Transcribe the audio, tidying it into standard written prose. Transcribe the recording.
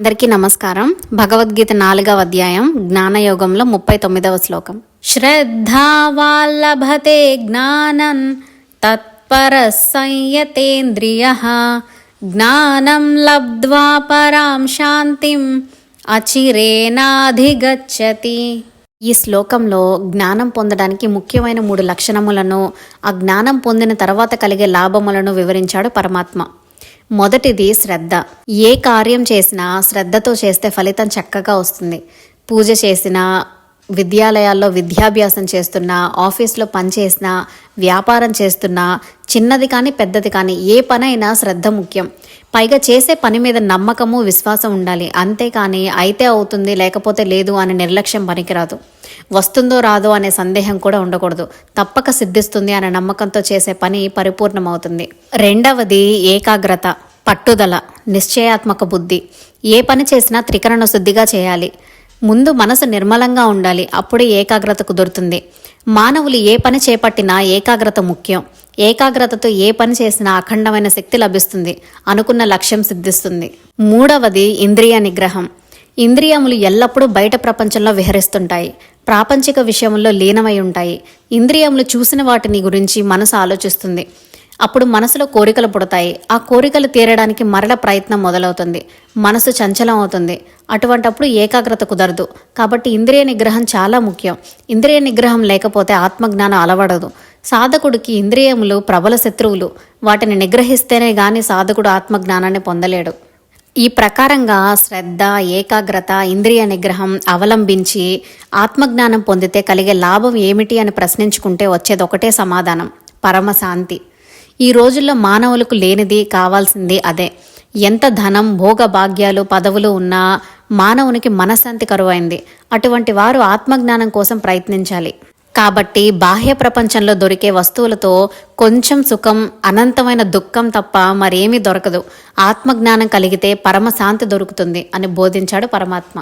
అందరికీ నమస్కారం. భగవద్గీత 4వ అధ్యాయం జ్ఞానయోగంలో 39వ శ్లోకం. శ్రద్ధావాల్లభతే జ్ఞానం తత్పర సంయతేంద్రియః జ్ఞానం లబ్ధ్వా పరాం శాంతిం అచిరేనాధిగచ్చతి. ఈ శ్లోకంలో జ్ఞానం పొందడానికి ముఖ్యమైన 3 లక్షణములను, ఆ జ్ఞానం పొందిన తర్వాత కలిగే లాభములను వివరించాడు పరమాత్మ. మొదటిది శ్రద్ధ. ఏ కార్యం చేసినా శ్రద్ధతో చేస్తే ఫలితం చక్కగా వస్తుంది. పూజ చేసినా, విద్యాలయాల్లో విద్యాభ్యాసం చేస్తున్నా, ఆఫీస్లో పనిచేసినా, వ్యాపారం చేస్తున్నా, చిన్నది కానీ పెద్దది కానీ ఏ పనైనా శ్రద్ధ ముఖ్యం. పైగా చేసే పని మీద నమ్మకము, విశ్వాసం ఉండాలి. అంతేకాని అయితే అవుతుంది లేకపోతే లేదు అనే నిర్లక్ష్యం పనికిరాదు. వస్తుందో రాదో అనే సందేహం కూడా ఉండకూడదు. తప్పక సిద్ధిస్తుంది అనే నమ్మకంతో చేసే పని పరిపూర్ణమవుతుంది. రెండవది ఏకాగ్రత, పట్టుదల, నిశ్చయాత్మక బుద్ధి. ఏ పని చేసినా త్రికరణ శుద్ధిగా చేయాలి. ముందు మనసు నిర్మలంగా ఉండాలి, అప్పుడే ఏకాగ్రత కుదురుతుంది. మానవులు ఏ పని చేపట్టినా ఏకాగ్రత ముఖ్యం. ఏకాగ్రతతో ఏ పని చేసినా అఖండమైన శక్తి లభిస్తుంది, అనుకున్న లక్ష్యం సిద్ధిస్తుంది. మూడవది ఇంద్రియ నిగ్రహం. ఇంద్రియములు ఎల్లప్పుడూ బయట ప్రపంచంలో విహరిస్తుంటాయి, ప్రాపంచిక విషయంలో లీనమై ఉంటాయి. ఇంద్రియములు చూసిన వాటిని గురించి మనసు ఆలోచిస్తుంది. అప్పుడు మనసులో కోరికలు పుడతాయి. ఆ కోరికలు తీరడానికి మరల ప్రయత్నం మొదలవుతుంది. మనసు చంచలం అవుతుంది. అటువంటప్పుడు ఏకాగ్రత కుదరదు. కాబట్టి ఇంద్రియ నిగ్రహం చాలా ముఖ్యం. ఇంద్రియ నిగ్రహం లేకపోతే ఆత్మజ్ఞానం అలవడదు. సాధకుడికి ఇంద్రియములు ప్రబల శత్రువులు. వాటిని నిగ్రహిస్తేనే గాని సాధకుడు ఆత్మజ్ఞానాన్ని పొందలేడు. ఈ ప్రకారంగా శ్రద్ధ, ఏకాగ్రత, ఇంద్రియ నిగ్రహం అవలంబించి ఆత్మజ్ఞానం పొందితే కలిగే లాభం ఏమిటి అని ప్రశ్నించుకుంటే వచ్చేది ఒకటే సమాధానం: పరమశాంతి. ఈ రోజుల్లో మానవులకు లేనిది, కావాల్సింది అదే. ఎంత ధనం, భోగభాగ్యాలు, పదవులు ఉన్నా మానవునికి మనశ్శాంతి కరువైంది. అటువంటి వారు ఆత్మజ్ఞానం కోసం ప్రయత్నించాలి. కాబట్టి బాహ్య ప్రపంచంలో దొరికే వస్తువులతో కొంచెం సుఖం, అనంతమైన దుఃఖం తప్ప మరేమీ దొరకదు. ఆత్మజ్ఞానం కలిగితే పరమశాంతి దొరుకుతుంది అని బోధించాడు పరమాత్మ.